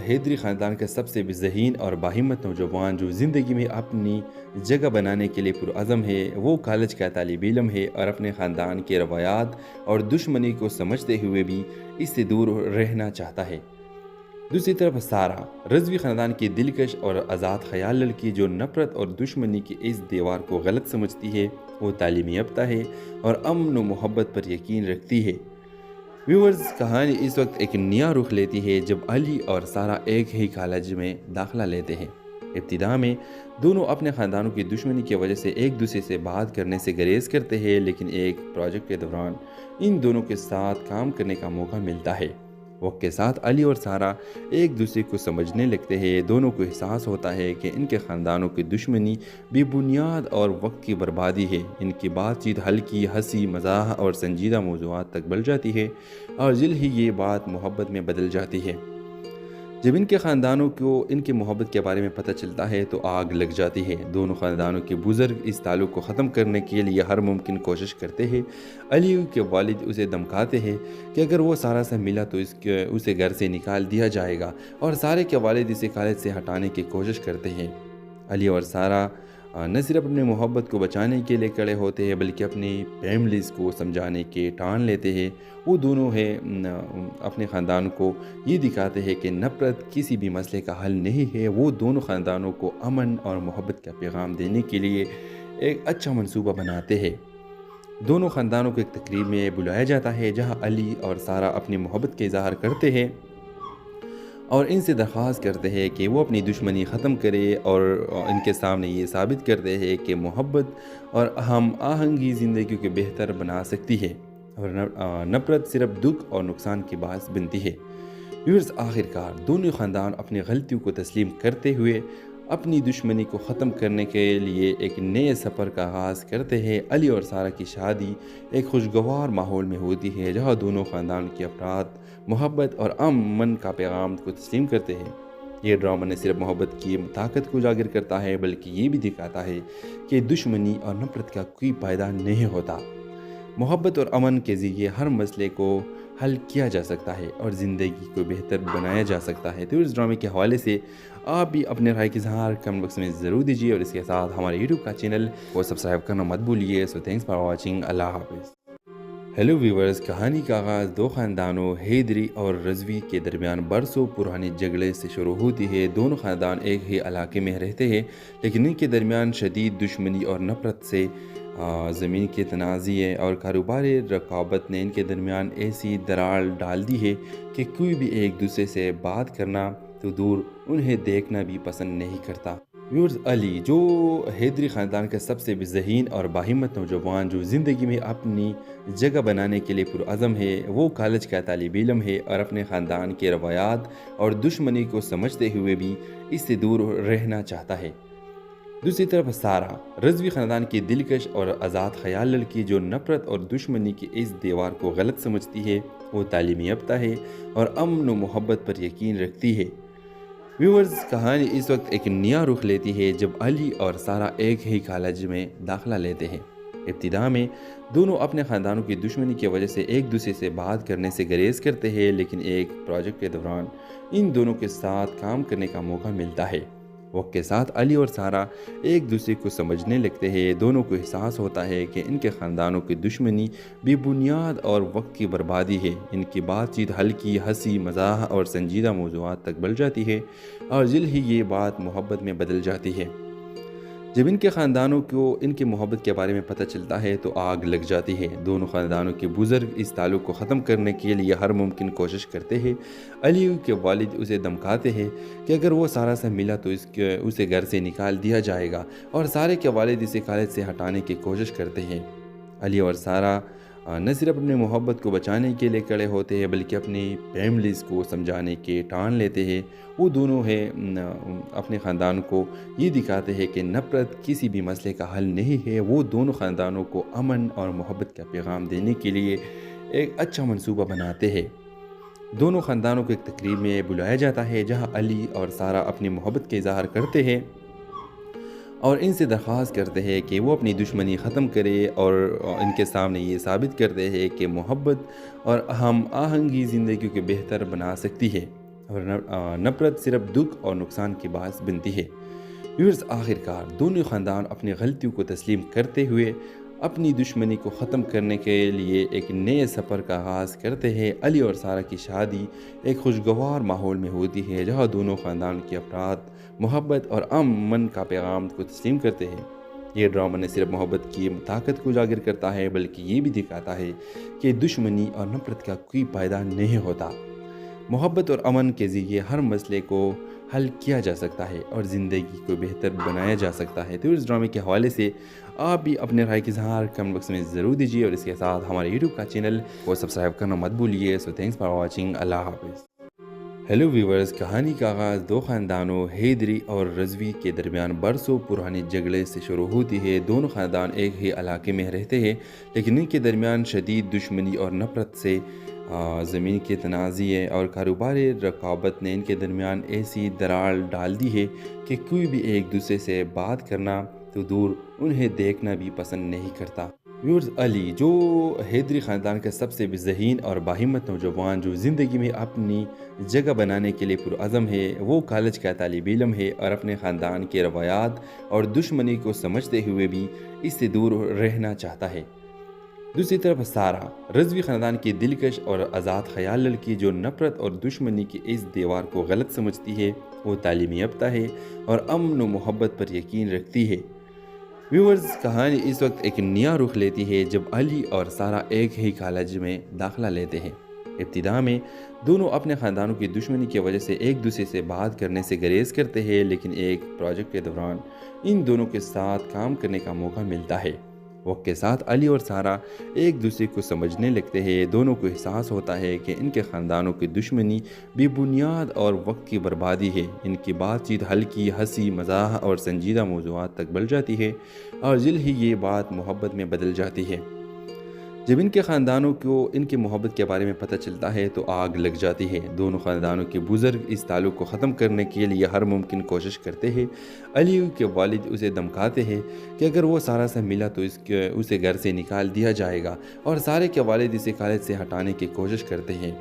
حیدری خاندان کا سب سے ذہین اور باہمت نوجوان جو زندگی میں اپنی جگہ بنانے کے لیے پرعزم ہے، وہ کالج کا طالب علم ہے اور اپنے خاندان کے روایات اور دشمنی کو سمجھتے ہوئے بھی اس سے دور رہنا چاہتا ہے۔ دوسری طرف سارہ، رضوی خاندان کی دلکش اور آزاد خیال لڑکی جو نفرت اور دشمنی کی اس دیوار کو غلط سمجھتی ہے، وہ تعلیم یافتہ ہے اور امن و محبت پر یقین رکھتی ہے۔ ویورز، کہانی اس وقت ایک نیا رخ لیتی ہے جب علی اور سارہ ایک ہی کالج میں داخلہ لیتے ہیں۔ ابتدا میں دونوں اپنے خاندانوں کی دشمنی کی وجہ سے ایک دوسرے سے بات کرنے سے گریز کرتے ہیں، لیکن ایک پروجیکٹ کے دوران ان دونوں کے ساتھ کام کرنے کا موقع ملتا ہے۔ وقت کے ساتھ علی اور سارہ ایک دوسرے کو سمجھنے لگتے ہیں۔ دونوں کو احساس ہوتا ہے کہ ان کے خاندانوں کی دشمنی بے بنیاد اور وقت کی بربادی ہے۔ ان کی بات چیت ہلکی ہنسی مزاح اور سنجیدہ موضوعات تک بڑھ جاتی ہے، اور جلد ہی یہ بات محبت میں بدل جاتی ہے۔ جب ان کے خاندانوں کو ان کی محبت کے بارے میں پتہ چلتا ہے تو آگ لگ جاتی ہے۔ دونوں خاندانوں کے بزرگ اس تعلق کو ختم کرنے کے لیے ہر ممکن کوشش کرتے ہیں۔ علی کے والد اسے دھمکاتے ہیں کہ اگر وہ سارہ سے ملا تو اسے گھر سے نکال دیا جائے گا، اور سارہ کے والد اسے کالج سے ہٹانے کی کوشش کرتے ہیں۔ علی اور سارہ نہ صرف اپنی محبت کو بچانے کے لیے کھڑے ہوتے ہیں بلکہ اپنی فیملیز کو سمجھانے کے ٹان لیتے ہیں۔ وہ دونوں اپنے خاندان کو یہ دکھاتے ہیں کہ نفرت کسی بھی مسئلے کا حل نہیں ہے۔ وہ دونوں خاندانوں کو امن اور محبت کا پیغام دینے کے لیے ایک اچھا منصوبہ بناتے ہیں۔ دونوں خاندانوں کو ایک تقریب میں بلایا جاتا ہے جہاں علی اور سارہ اپنی محبت کا اظہار کرتے ہیں اور ان سے درخواست کرتے ہیں کہ وہ اپنی دشمنی ختم کرے، اور ان کے سامنے یہ ثابت کرتے ہیں کہ محبت اور ہم آہنگی زندگی کو بہتر بنا سکتی ہے، اور نفرت صرف دکھ اور نقصان کی باعث بنتی ہے۔ ویورز، آخرکار دونوں خاندان اپنی غلطیوں کو تسلیم کرتے ہوئے اپنی دشمنی کو ختم کرنے کے لیے ایک نئے سفر کا آغاز کرتے ہیں۔ علی اور سارہ کی شادی ایک خوشگوار ماحول میں ہوتی ہے جہاں دونوں خاندان کے افراد محبت اور امن کا پیغام کو تسلیم کرتے ہیں۔ یہ ڈرامہ نہ صرف محبت کی طاقت کو اجاگر کرتا ہے بلکہ یہ بھی دکھاتا ہے کہ دشمنی اور نفرت کا کوئی فائدہ نہیں ہوتا۔ محبت اور امن کے ذریعے ہر مسئلے کو حل کیا جا سکتا ہے اور زندگی کو بہتر بنایا جا سکتا ہے۔ تو اس ڈرامے کے حوالے سے آپ بھی اپنے رائے کی اظہار کمنٹ باکس میں ضرور دیجیے، اور اس کے ساتھ ہمارے یوٹیوب کا چینل کو سبسکرائب کرنا مت بھولیے۔ سو تھینکس فار واچنگ، اللہ حافظ۔ ہیلو ویورز، کہانی کا آغاز دو خاندانوں حیدری اور رضوی کے درمیان برسوں پرانے جھگڑے سے شروع ہوتی ہے۔ دونوں خاندان ایک ہی علاقے میں رہتے ہیں، لیکن ان کے درمیان شدید دشمنی اور نفرت سے زمین کے تنازع اور کاروباری رقابت نے ان کے درمیان ایسی دراڑ ڈال دی ہے کہ کوئی بھی ایک دوسرے سے بات کرنا تو دور انہیں دیکھنا بھی پسند نہیں کرتا۔ ویورز، علی جو حیدری خاندان کا سب سے ذہین اور باہمت نوجوان جو زندگی میں اپنی جگہ بنانے کے لیے پرعزم ہے، وہ کالج کا طالب علم ہے اور اپنے خاندان کے روایات اور دشمنی کو سمجھتے ہوئے بھی اس سے دور رہنا چاہتا ہے۔ دوسری طرف سارہ، رضوی خاندان کی دلکش اور آزاد خیال لڑکی جو نفرت اور دشمنی کی اس دیوار کو غلط سمجھتی ہے، وہ تعلیم یافتہ ہے اور امن و محبت پر یقین رکھتی ہے۔ ویورز، کہانی اس وقت ایک نیا رخ لیتی ہے جب علی اور سارہ ایک ہی کالج میں داخلہ لیتے ہیں۔ ابتدا میں دونوں اپنے خاندانوں کی دشمنی کی وجہ سے ایک دوسرے سے بات کرنے سے گریز کرتے ہیں، لیکن ایک پروجیکٹ کے دوران ان دونوں کے ساتھ کام کرنے کا موقع ملتا ہے۔ وقت کے ساتھ علی اور سارہ ایک دوسرے کو سمجھنے لگتے ہیں۔ دونوں کو احساس ہوتا ہے کہ ان کے خاندانوں کی دشمنی بے بنیاد اور وقت کی بربادی ہے۔ ان کی بات چیت ہلکی ہنسی مزاح اور سنجیدہ موضوعات تک بڑھ جاتی ہے، اور جلد ہی یہ بات محبت میں بدل جاتی ہے۔ जब इनके ख़ानदानों को इनकी मोहब्बत के बारे में पता चलता है तो आग लग जाती है। दोनों ख़ानदानों के बुज़ुर्ग इस ताल्लुक़ को ख़त्म करने के लिए हर मुमकिन कोशिश करते हैं। अली के वालिद उसे धमकाते हैं कि अगर वो सारा से मिला तो उसे घर से निकाल दिया जाएगा, और सारे के वालिद इसे कॉलेज से हटाने की कोशिश करते हैं। अली और सारा न सिर्फ अपनी मोहब्बत को बचाने के लिए खड़े होते हैं बल्कि अपनी फैमिलीज़ को समझाने के ठान लेते हैं। वो दोनों अपने ख़ानदान को ये दिखाते हैं कि नफ़रत किसी भी मसले का हल नहीं है। वो दोनों ख़ानदानों को अमन और मोहब्बत का पैगाम देने के लिए एक अच्छा मंसूबा बनाते हैं। दोनों ख़ानदानों को एक तकरीब में बुलाया जाता है जहाँ अली और सारा अपनी मोहब्बत का इज़हार करते हैं और इनसे दरख्वास्त करते हैं कि वो अपनी दुश्मनी ख़त्म करे और इनके सामने ये साबित करते हैं कि मोहब्बत और हम आहंगी ज़िंदगी को बेहतर बना सकती है और नफ़रत सिर्फ दुख और नुकसान की बात बनती है। व्यूअर्स, आखिरकार दोनों ख़ानदान अपनी गलतियों को तस्लीम करते हुए अपनी दुश्मनी को ख़त्म करने के लिए एक नए सफ़र का आगाज़ करते हैं। अली और सारा की शादी एक खुशगवार माहौल में होती है जहाँ दोनों ख़ानदान के अफराद मोहब्बत और अमन का पैगाम को तस्लीम करते हैं। ये ड्रामा न सिर्फ मोहब्बत की ताकत को उजागर करता है बल्कि ये भी दिखाता है कि दुश्मनी और नफ़रत का कोई फ़ायदा नहीं होता। मोहब्बत और अमन के ज़रिए हर मसले को हल किया जा सकता है और ज़िंदगी को बेहतर बनाया जा सकता है। तो इस ड्रामे के हवाले से आप भी अपने राय के इज़हार कमेंट बॉक्स में ज़रूर दीजिए और इसके साथ हमारे यूट्यूब का चैनल को सब्सक्राइब करना मत भूलिए। So thanks for watching. अल्लाह हाफ़िज़। हेलो व्यूवर्स, कहानी का आगाज़ दो ख़ानदानों हैदरी और रज़वी के दरमियान बरसों पुराने झगड़े से शुरू होती है। दोनों ख़ानदान एक ही इलाके में रहते हैं लेकिन इनके दरमियान शदीद दुश्मनी और नफ़रत से ज़मीन के तनाज़े और कारोबारी रकाबत ने इनके दरमियान ऐसी दरार डाल दी है कि कोई भी एक दूसरे से बात करना तो दूर उन्हें देखना भी पसंद नहीं करता। व्यूअर्स, अली जो हैदरी ख़ानदान का सबसे ज़हीन और बाहिम्मत नौजवान जो ज़िंदगी में अपनी जगह बनाने के लिए पुरअज़म है, वो कॉलेज का तालिब इल्म है और अपने ख़ानदान के रवायात और दुश्मनी को समझते हुए भी इससे दूर रहना चाहता है। दूसरी तरफ सारा रज़वी ख़ानदान की दिलकश और आज़ाद ख़याल लड़की जो नफ़रत और दुश्मनी की इस दीवार को गलत समझती है। वो तालीमी याफ्ता है और अमन व मोहब्बत पर यकीन रखती है। व्यूअर्स, कहानी इस वक्त एक नया रुख लेती है जब अली और सारा एक ही कॉलेज में दाखिला लेते हैं। इब्तिदा में दोनों अपने ख़ानदानों की दुश्मनी की वजह से एक दूसरे से बात करने से गुरेज करते हैं, लेकिन एक प्रोजेक्ट के दौरान इन दोनों के साथ काम करने का मौका मिलता है। वक्त के साथ अली और सारा एक दूसरे को समझने लगते हैं। दोनों को एहसास होता है कि इनके ख़ानदानों की दुश्मनी बेबुनियाद और वक्त की बर्बादी है। इनकी बातचीत हल्की, हंसी मज़ाक और संजीदा मौज़ूआत तक बढ़ जाती है और जल्द ही ये बात मोहब्बत में बदल जाती है। जब इनके ख़ानदानों को इनकी मोहब्बत के बारे में पता चलता है तो आग लग जाती है। दोनों ख़ानदानों के बुज़ुर्ग इस ताल्लुक़ को ख़त्म करने के लिए हर मुमकिन कोशिश करते हैं। अली के वालिद उसे धमकाते हैं कि अगर वो सारा से मिला तो उसे घर से निकाल दिया जाएगा, और सारे के वालिद इसे कॉलेज से हटाने की कोशिश करते हैं।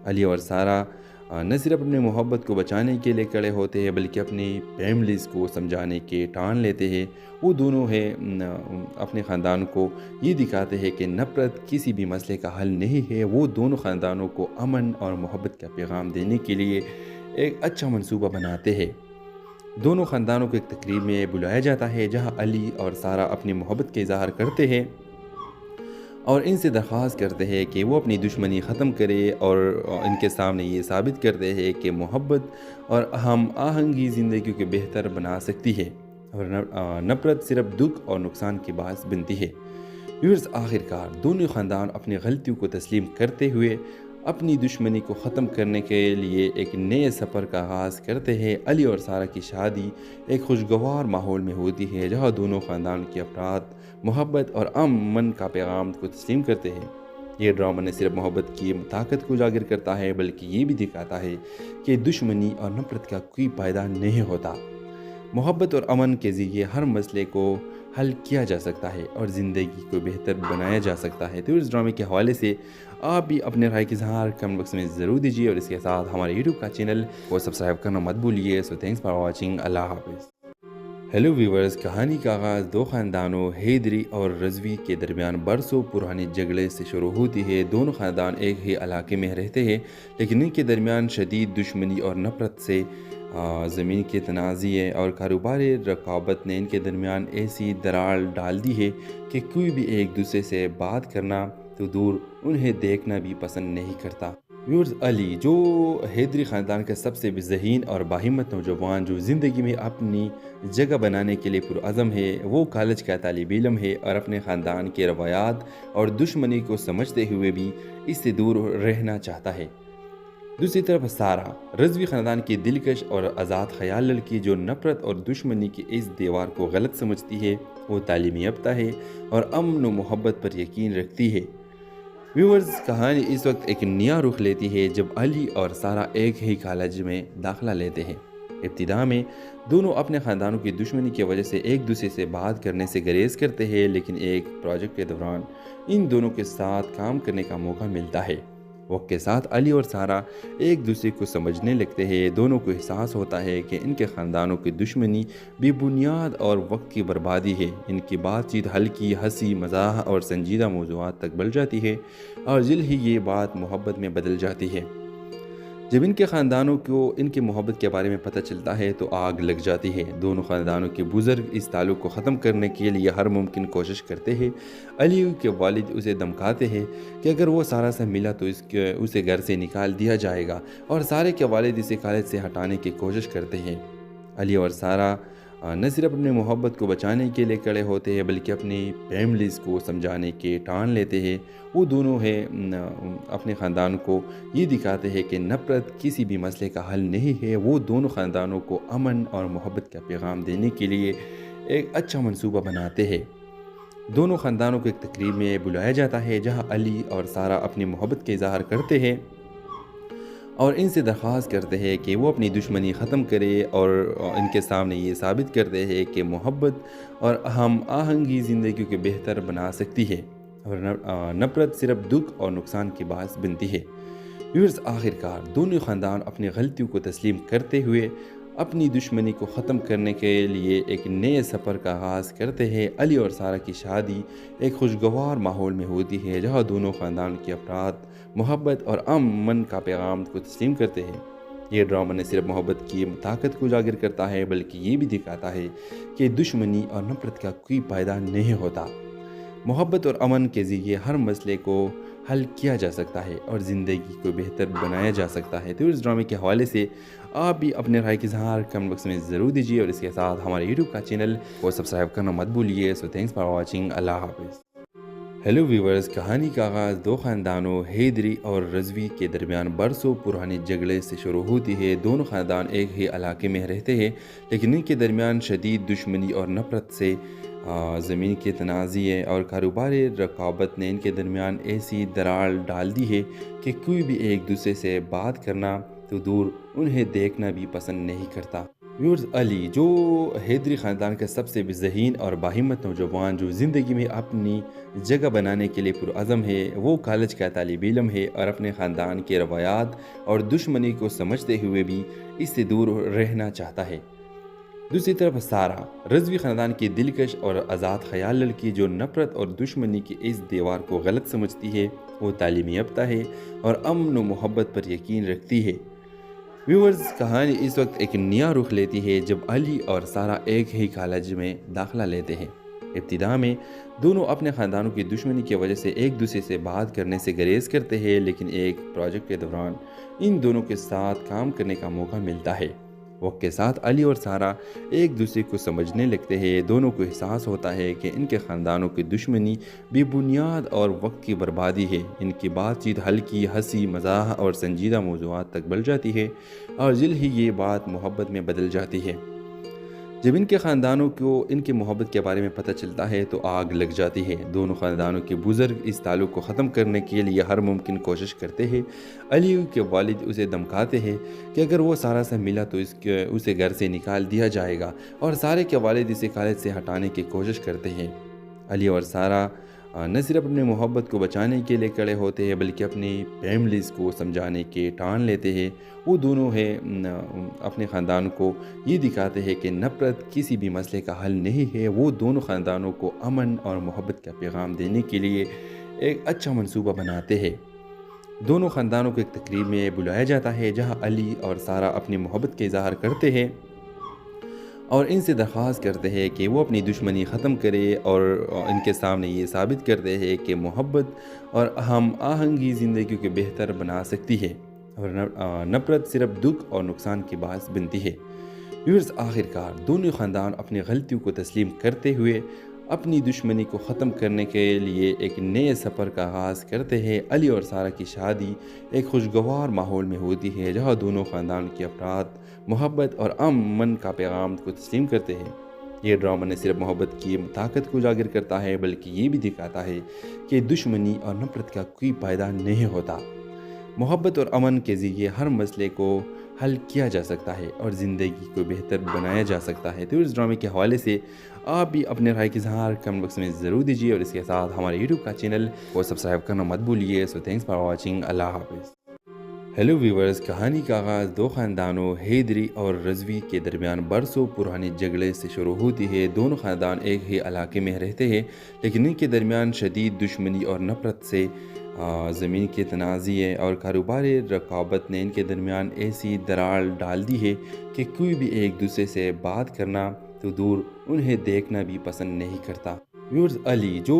अली और सारा न सिर्फ अपनी मोहब्बत को बचाने के लिए खड़े होते हैं बल्कि अपनी फैमिलीज़ को समझाने के ठान लेते हैं। वो दोनों अपने ख़ानदान को ये दिखाते हैं कि नफ़रत किसी भी मसले का हल नहीं है। वो दोनों ख़ानदानों को अमन और मोहब्बत का पैगाम देने के लिए एक अच्छा मंसूबा बनाते हैं। दोनों ख़ानदानों को एक तकरीब में बुलाया जाता है जहाँ अली और सारा अपनी मोहब्बत का इज़हार करते हैं और इनसे दरख्वास्त करते हैं कि वो अपनी दुश्मनी ख़त्म करे और इनके सामने ये साबित करते हैं कि मोहब्बत और हम आहंगी ज़िंदगी को बेहतर बना सकती है और नफ़रत सिर्फ दुख और नुकसान की बात बनती है। व्यूअर्स, आखिरकार दोनों ख़ानदान अपनी गलतियों को तस्लीम करते हुए अपनी दुश्मनी को ख़त्म करने के लिए एक नए सफ़र का आगाज़ करते हैं। अली और सारा की शादी एक खुशगवार माहौल में होती है जहाँ दोनों ख़ानदान के अफराद मोहब्बत और अमन का पैगाम को तस्लीम करते हैं। ये ड्रामा न सिर्फ मोहब्बत की ताकत को उजागर करता है बल्कि ये भी दिखाता है कि दुश्मनी और नफ़रत का कोई फ़ायदा नहीं होता। मोहब्बत और अमन के ज़रिए हर मसले को हल किया जा सकता है और ज़िंदगी को बेहतर बनाया जा सकता है। तो इस ड्रामे के हवाले से आप भी अपने राय के इज़हार कमेंट बॉक्स में ज़रूर दीजिए और इसके साथ हमारे यूट्यूब का चैनल को सब्सक्राइब करना मत भूलिए। So thanks for watching. अल्लाह हाफ़िज़। हेलो व्यूवर्स, कहानी का आगाज़ दो ख़ानदानों हैदरी और रज़वी के दरमियान बरसों पुराने झगड़े से शुरू होती है। दोनों ख़ानदान एक ही इलाके में रहते हैं लेकिन इनके दरमियान शदीद दुश्मनी और नफ़रत से ज़मीन के तनाज़े और कारोबारी रकाबत ने इनके दरमियान ऐसी दरार डाल दी है कि कोई भी एक दूसरे से बात करना तो दूर, उन्हें देखना भी पसंद नहीं करता। व्यूअर्स, अली जो हैदरी ख़ानदान का सबसे ज़हीन और बाहिम्मत नौजवान जो ज़िंदगी में अपनी जगह बनाने के लिए पुरअज़म है, वो कॉलेज का तालिब इल्म है और अपने ख़ानदान के रवायात और दुश्मनी को समझते हुए भी इससे दूर रहना चाहता है। दूसरी तरफ सारा, रज़वी ख़ानदान की दिलकश और आज़ाद ख़याल लड़की जो नफ़रत और दुश्मनी की इस दीवार को गलत समझती है, वो तालीमी याफ्ता है और अमन व मोहब्बत पर यकीन रखती है। व्यूअर्स, कहानी इस वक्त एक नया रुख लेती है जब अली और सारा एक ही कॉलेज में दाखिला लेते हैं। इब्तिदा में दोनों अपने ख़ानदानों की दुश्मनी की वजह से एक दूसरे से बात करने से गुरेज करते हैं, लेकिन एक प्रोजेक्ट के दौरान इन दोनों के साथ काम करने का मौका मिलता है। वक्त के साथ अली और सारा एक दूसरे को समझने लगते हैं। दोनों को एहसास होता है कि इनके ख़ानदानों की दुश्मनी बेबुनियाद और वक्त की बर्बादी है। इनकी बातचीत हल्की, हंसी मज़ाक और संजीदा मौज़ूआत तक बढ़ जाती है और जल्द ही ये बात मोहब्बत में बदल जाती है। जब इनके ख़ानदानों को इनकी मोहब्बत के बारे में पता चलता है तो आग लग जाती है। दोनों ख़ानदानों के बुज़ुर्ग इस ताल्लुक़ को ख़त्म करने के लिए हर मुमकिन कोशिश करते हैं। अली के वालिद उसे धमकाते हैं कि अगर वो सारा से मिला तो उसे घर से निकाल दिया जाएगा और सारे के वालिद इसे कॉलेज से हटाने की कोशिश करते हैं। अली और सारा न सिर्फ अपनी मोहब्बत को बचाने के लिए खड़े होते हैं बल्कि अपनी फैमिलीज़ को समझाने के ठान लेते हैं। वो दोनों अपने ख़ानदान को ये दिखाते हैं कि नफ़रत किसी भी मसले का हल नहीं है। वो दोनों ख़ानदानों को अमन और मोहब्बत का पैगाम देने के लिए एक अच्छा मंसूबा बनाते हैं। दोनों ख़ानदानों को एक तकरीब में बुलाया जाता है जहाँ अली और सारा अपनी मोहब्बत का इज़हार करते हैं और इनसे दरख्वास्त करते हैं कि वो अपनी दुश्मनी ख़त्म करे और इनके सामने ये साबित करते हैं कि मोहब्बत और हम आहंगी ज़िंदगी को बेहतर बना सकती है और नफ़रत सिर्फ दुख और नुकसान की बात बनती है। व्यूअर्स, आखिरकार दोनों ख़ानदान अपनी गलतियों को तस्लीम करते हुए अपनी दुश्मनी को ख़त्म करने के लिए एक नए सफ़र का आगाज़ करते हैं। अली और सारा की शादी एक खुशगवार माहौल में होती है जहाँ दोनों ख़ानदान के अफराद मोहब्बत और अमन का पैगाम को तस्लीम करते हैं। ये ड्रामा न सिर्फ मोहब्बत की ताकत को उजागर करता है बल्कि ये भी दिखाता है कि दुश्मनी और नफ़रत का कोई फ़ायदा नहीं होता। मोहब्बत और अमन के ज़रिए हर मसले को हल किया जा सकता है और ज़िंदगी को बेहतर बनाया जा सकता है। तो इस ड्रामे के हवाले से आप भी अपने राय की इज़हार कमेंट बॉक्स में ज़रूर दीजिए और इसके साथ हमारे यूट्यूब का चैनल को सब्सक्राइब करना मत भूलिए। So thanks for watching. अल्लाह हाफ़िज़। हेलो व्यूवर्स, कहानी का आगाज़ दो ख़ानदानों हैदरी और रज़वी के दरमियान बरसों पुराने झगड़े से शुरू होती है। दोनों ख़ानदान एक ही इलाके में रहते हैं, लेकिन इनके दरमियान शदीद दुश्मनी और नफ़रत से ज़मीन के तनाज़े और कारोबारी रकाबत ने इनके दरमियान ऐसी दरार डाल दी है कि कोई भी एक दूसरे से बात करना तो दूर, उन्हें देखना भी पसंद नहीं करता। व्यूअर्स, अली जो हैदरी ख़ानदान का सबसे ज़हीन और बाहिम्मत नौजवान जो ज़िंदगी में अपनी जगह बनाने के लिए पुरअज़म है, वो कॉलेज का तालिब इल्म है और अपने ख़ानदान के रवायात और दुश्मनी को समझते हुए भी इससे दूर रहना चाहता है। दूसरी तरफ सारा, रज़वी ख़ानदान की दिलकश और आज़ाद ख़याल लड़की जो नफ़रत और दुश्मनी की इस दीवार को गलत समझती है, वो तालीमी याफ्ता है और अमन व मोहब्बत पर यकीन रखती है। व्यूअर्स, कहानी इस वक्त एक नया रुख लेती है जब अली और सारा एक ही कॉलेज में दाखिला लेते हैं। इब्तिदा में दोनों अपने ख़ानदानों की दुश्मनी की वजह से एक दूसरे से बात करने से गुरेज करते हैं, लेकिन एक प्रोजेक्ट के दौरान इन दोनों के साथ काम करने का मौका मिलता है। वक्त के साथ अली और सारा एक दूसरे को समझने लगते हैं। दोनों को एहसास होता है कि इनके ख़ानदानों की दुश्मनी बेबुनियाद और वक्त की बर्बादी है। इनकी बातचीत हल्की, हंसी मज़ाक और संजीदा मौज़ूआत तक बढ़ जाती है और जल्द ही ये बात मोहब्बत में बदल जाती है। जब इनके ख़ानदानों को इनकी मोहब्बत के बारे में पता चलता है तो आग लग जाती है। दोनों ख़ानदानों के बुज़ुर्ग इस ताल्लुक़ को ख़त्म करने के लिए हर मुमकिन कोशिश करते हैं। अली के वालिद उसे धमकाते हैं कि अगर वो सारा से मिला तो उसे घर से निकाल दिया जाएगा और सारे के वालिद इसे कॉलेज से हटाने की कोशिश करते हैं। अली और सारा न सिर्फ अपनी मोहब्बत को बचाने के लिए खड़े होते हैं बल्कि अपनी फैमिलीज़ को समझाने के ठान लेते हैं। वो दोनों अपने ख़ानदान को ये दिखाते हैं कि नफ़रत किसी भी मसले का हल नहीं है। वो दोनों ख़ानदानों को अमन और मोहब्बत का पैगाम देने के लिए एक अच्छा मंसूबा बनाते हैं। دونوں خاندانوں کو ایک تقریب میں بلایا جاتا ہے جہاں علی اور سارہ اپنی محبت کا اظہار کرتے ہیں اور ان سے درخواست کرتے ہیں کہ وہ اپنی دشمنی ختم کرے اور ان کے سامنے یہ ثابت کرتے ہیں کہ محبت اور ہم آہنگی زندگی کو بہتر بنا سکتی ہے اور نفرت صرف دکھ اور نقصان کی باعث بنتی ہے۔ ویورز، آخر کار دونوں خاندان اپنی غلطیوں کو تسلیم کرتے ہوئے اپنی دشمنی کو ختم کرنے کے لیے ایک نئے سفر کا آغاز کرتے ہیں۔ علی اور سارہ کی شادی ایک خوشگوار ماحول میں ہوتی ہے جہاں دونوں خاندان کے افراد محبت اور امن کا پیغام کو تسلیم کرتے ہیں۔ یہ ڈرامہ نہ صرف محبت کی طاقت کو اجاگر کرتا ہے بلکہ یہ بھی دکھاتا ہے کہ دشمنی اور نفرت کا کوئی فائدہ نہیں ہوتا۔ محبت اور امن کے ذریعے ہر مسئلے کو حل کیا جا سکتا ہے اور زندگی کو بہتر بنایا جا سکتا ہے۔ تو اس ڈرامے کے حوالے سے آپ بھی اپنے رائے کا اظہار کمنٹ باکس میں ضرور دیجیے اور اس کے ساتھ ہمارے یوٹیوب کا چینل کو سبسکرائب کرنا مت بھولیے۔ سو تھینکس فار واچنگ، اللہ حافظ۔ ہیلو ویورز، کہانی کا آغاز دو خاندانوں حیدری اور رضوی کے درمیان برسوں پرانے جھگڑے سے شروع ہوتی ہے۔ دونوں خاندان ایک ہی علاقے میں رہتے ہیں لیکن ان کے درمیان شدید دشمنی اور نفرت سے زمین کے تنازعے اور کاروباری رقابت نے ان کے درمیان ایسی دراڑ ڈال دی ہے کہ کوئی بھی ایک دوسرے سے بات کرنا تو دور انہیں دیکھنا بھی پسند نہیں کرتا۔ ویورز، علی جو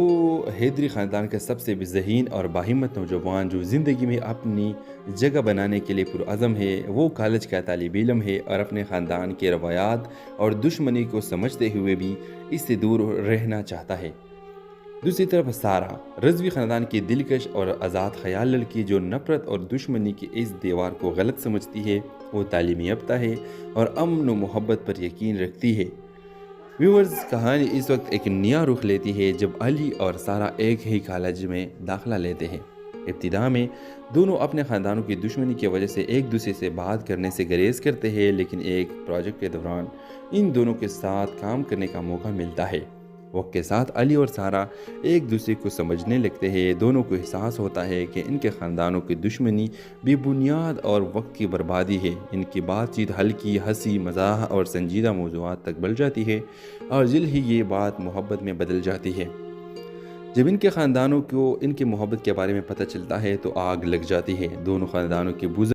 حیدری خاندان کا سب سے ذہین اور باہمت نوجوان جو زندگی میں اپنی جگہ بنانے کے لیے پرعزم ہے، وہ کالج کا طالب علم ہے اور اپنے خاندان کے روایات اور دشمنی کو سمجھتے ہوئے بھی اس سے دور رہنا چاہتا ہے۔ دوسری طرف سارہ رضوی خاندان کی دلکش اور آزاد خیال لڑکی جو نفرت اور دشمنی کی اس دیوار کو غلط سمجھتی ہے، وہ تعلیم یافتہ ہے اور امن و محبت پر یقین رکھتی ہے۔ ویورز، کہانی اس وقت ایک نیا رخ لیتی ہے جب علی اور سارہ ایک ہی کالج میں داخلہ لیتے ہیں۔ ابتدا میں دونوں اپنے خاندانوں کی دشمنی کی وجہ سے ایک دوسرے سے بات کرنے سے گریز کرتے ہیں، لیکن ایک پروجیکٹ کے دوران ان دونوں کے ساتھ کام کرنے کا موقع ملتا ہے۔ وقت کے ساتھ علی اور سارہ ایک دوسرے کو سمجھنے لگتے ہیں۔ دونوں کو احساس ہوتا ہے کہ ان کے خاندانوں کی دشمنی بے بنیاد اور وقت کی بربادی ہے۔ ان کی بات چیت ہلکی ہنسی مزاح اور سنجیدہ موضوعات تک بڑھ جاتی ہے اور جلد ہی یہ بات محبت میں بدل جاتی ہے۔ جب ان کے خاندانوں کو ان کی محبت کے بارے میں پتہ چلتا ہے تو آگ لگ جاتی ہے۔ دونوں خاندانوں کے